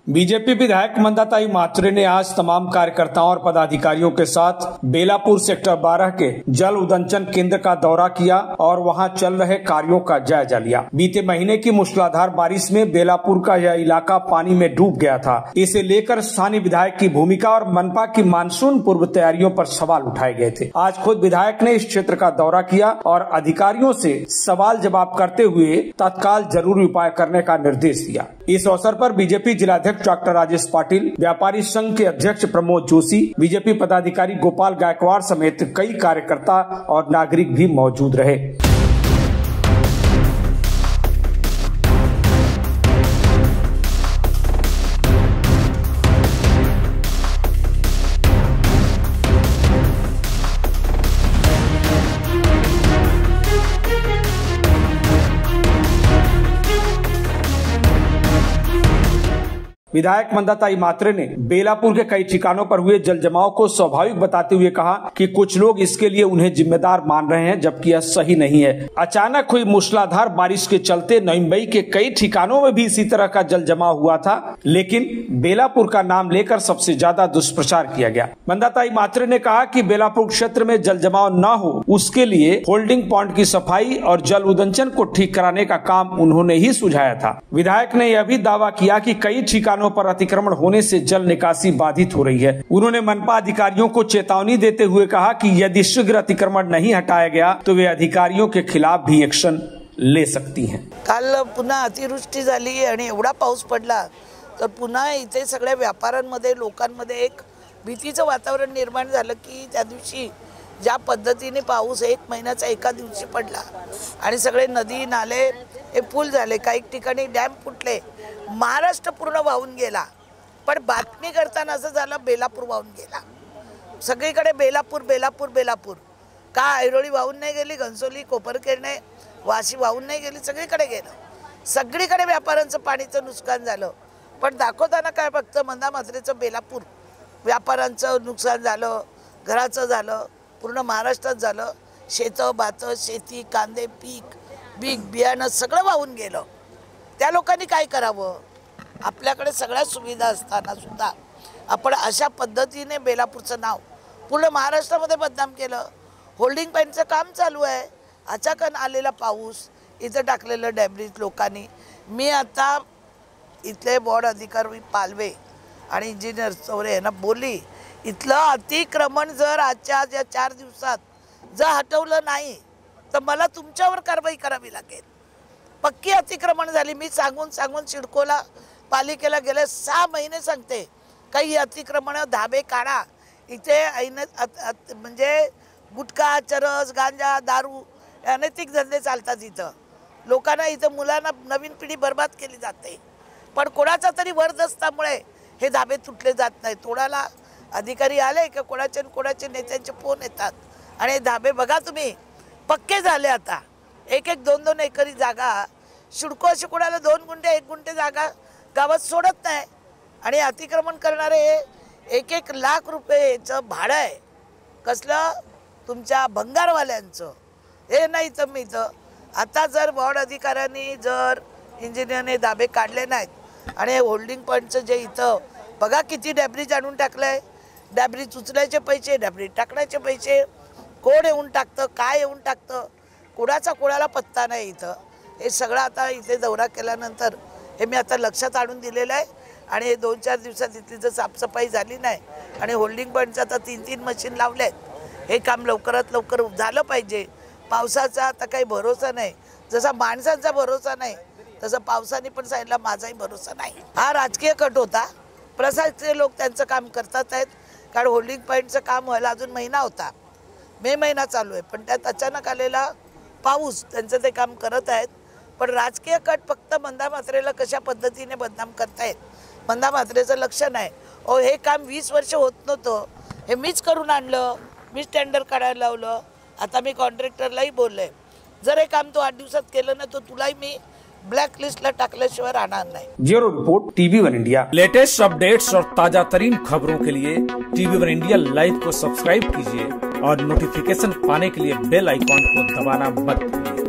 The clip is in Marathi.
बीजेपी विधायक मंदाताई मात्रे ने आज तमाम कार्यकर्ताओं और पदाधिकारियों के साथ बेलापुर सेक्टर 12 के जल उदंचन केंद्र का दौरा किया और वहां चल रहे कार्यों का जायजा लिया। बीते महीने की मूसलाधार बारिश में बेलापुर का यह इलाका पानी में डूब गया था। इसे लेकर स्थानीय विधायक की भूमिका और मनपा की मानसून पूर्व तैयारियों पर सवाल उठाए गए थे। आज खुद विधायक ने इस क्षेत्र का दौरा किया और अधिकारियों से सवाल जवाब करते हुए तत्काल जरूरी उपाय करने का निर्देश दिया। इस अवसर पर बीजेपी जिलाध्यक्ष डॉक्टर राजेश पाटिल, व्यापारी संघ के अध्यक्ष प्रमोद जोशी, बीजेपी पदाधिकारी गोपाल गायकवाड़ समेत कई कार्यकर्ता और नागरिक भी मौजूद रहे। विधायक मंदाताई मात्रे ने बेलापुर के कई ठिकानों पर हुए जल जमाव को स्वाभाविक बताते हुए कहा कि कुछ लोग इसके लिए उन्हें जिम्मेदार मान रहे हैं, जबकि यह सही नहीं है। अचानक हुई मूसलाधार बारिश के चलते मुंबई के कई ठिकानों में भी इसी तरह का जल जमाव हुआ था, लेकिन बेलापुर का नाम लेकर सबसे ज्यादा दुष्प्रचार किया गया। मंदाताई मात्रे ने कहा कि बेलापुर क्षेत्र में जल जमाव न हो, उसके लिए होल्डिंग पॉइंट की सफाई और जल उदंचन को ठीक कराने का काम उन्होंने ही सुझाया था। विधायक ने यह भी दावा किया कि कई ठिकानों पर अतिक्रमण होने से जल निकासी बाधित हो रही है। उन्होंने मनपा अधिकारियों को चेतावनी देते हुए कहा कि यदि शीघ्र अतिक्रमण नहीं हटाया गया तो वे अधिकारियों के खिलाफ भी एक्शन ले सकती हैं। काल पुन्हा अतिवृष्टी झाली आणि एवढा पाऊस पडला तर पुन्हा इथे सगळ्या व्यापाऱ्यांमध्ये लोकांमध्ये एक भीतीचं वातावरण निर्माण झालं की त्या दिवशी ज्या पद्धतीने पाऊस एक महिन्याचा एका दिवशी पडला आणि सगळे नदी नाले हे फुल झाले, काही ठिकाणी डॅम फुटले, महाराष्ट्र पूर्ण वाहून गेला। पण बातमी करताना असं झालं बेलापूर वाहून गेला। सगळीकडे बेलापूर बेलापूर बेलापूर का ऐरोळी वाहून नाही गेली, घनसोली कोपरखेरणे वाशी वाहून नाही गेली, सगळीकडे गेलं। सगळीकडे व्यापाऱ्यांचं पाणीचं नुकसान झालं, पण दाखवताना काय फक्त मंदा मात्रेचं बेलापूर व्यापाऱ्यांचं नुकसान झालं, घराचं झालं, पूर्ण महाराष्ट्रात झालं। शेतं बातं शेती कांदे पीक बियाणं सगळं वाहून गेलं। त्या लोकांनी काय करावं? आपल्याकडे सगळ्या सुविधा असताना सुद्धा आपण अशा पद्धतीने बेलापूरचं नाव पूर्ण महाराष्ट्रामध्ये बदनाम केलं। होल्डिंग पॉइंटचं काम चालू आहे, अचानक आलेला पाऊस इथं टाकलेलं डॅब्रिज लोकांनी। मी आता इथले बोर्ड अधिकारी पालवे आणि इंजिनियर चौरे यांना बोलली, इथलं अतिक्रमण जर आजच्या या 4 दिवसात जर हटवलं नाही तर मला तुमच्यावर कारवाई करावी लागेल। पक्की अतिक्रमण झाली। मी सांगून सिडकोला पालिकेला गेले 6 महिने सांगते, काही अतिक्रमण धाबे काढा, इथे म्हणजे गुटखा चरस गांजा दारू अनैतिक धंदे चालतात इथं। लोकांना इथं मुलांना नवीन पिढी बर्बाद केली जाते, पण कोणाचा तरी वरदस्तामुळे हे धाबे तुटले जात नाही। तोडाला अधिकारी आले का कोणाचे नेत्यांचे फोन येतात आणि धाबे बघा तुम्ही पक्के झाले। आता 1-1 2-2 एकरी जागा शिडको अशी कोणाला 2 गुंठे 1 गुंठे जागा गावात सोडत नाही आणि अतिक्रमण करणारे 1-1 लाख रुपयेचं भाडं आहे। कसलं? तुमच्या भंगारवाल्यांचं। हे नाही तर मी तर आता जर बोर्ड अधिकाऱ्यांनी जर इंजिनियरने दाबे काढले नाहीत आणि होल्डिंग पॉइंटचं जे इथं बघा किती डॅब्रिज आणून टाकलंय, डॅब्रिज उचलायचे पैसे डॅब्रिज टाकण्याचे पैसे, कोण येऊन टाकतं काय येऊन टाकतं, कोणाला पत्ता नाही इथं। हे सगळं आता इथे दौरा केल्यानंतर हे मी आता लक्षात आणून दिलेलं आहे आणि हे 2-4 दिवसात इथली जर साफसफाई झाली नाही आणि होल्डिंग पॉइंटचं आता 3-3 मशीन लावलेत, हे काम लवकरात लवकर झालं पाहिजे। पावसाचा आता काही भरोसा नाही, जसा माणसांचा भरोसा नाही तसं पावसाने पण सांगितलं माझाही भरोसा नाही। हा राजकीय कट होता, प्रशासकीय लोक त्यांचं काम करतात आहेत, कारण होल्डिंग पॉइंटचं काम व्हायला अजून महिना होता, मे महिना चालू आहे, पण त्यात अचानक आलेला पाऊस त्यांचं ते काम करत आहेत। पण राजकीय कट फक्त मंदा मात्रेला कशा पद्धतीने बदनाम करतायत, मंदा मात्रेचं लक्ष नाही। हे काम 20 वर्ष होत नव्हतं, हे मीच करून आणलं, मीच टेंडर काढायला लावलं। आता मी कॉन्ट्रॅक्टरलाही बोलले, जर हे काम तू 8 दिवसात केलं ना तो तुलाही मी ब्लैक लिस्ट ला टाकल्याशिवाय राहणार नाही। Bureau report TV1 India. Latest updates और ताजा तरीन खबरों के लिए TV1 इंडिया लाइव को सब्सक्राइब कीजिए और नोटिफिकेशन पाने के लिए बेल आइकॉन को दबाना मत भूलिए।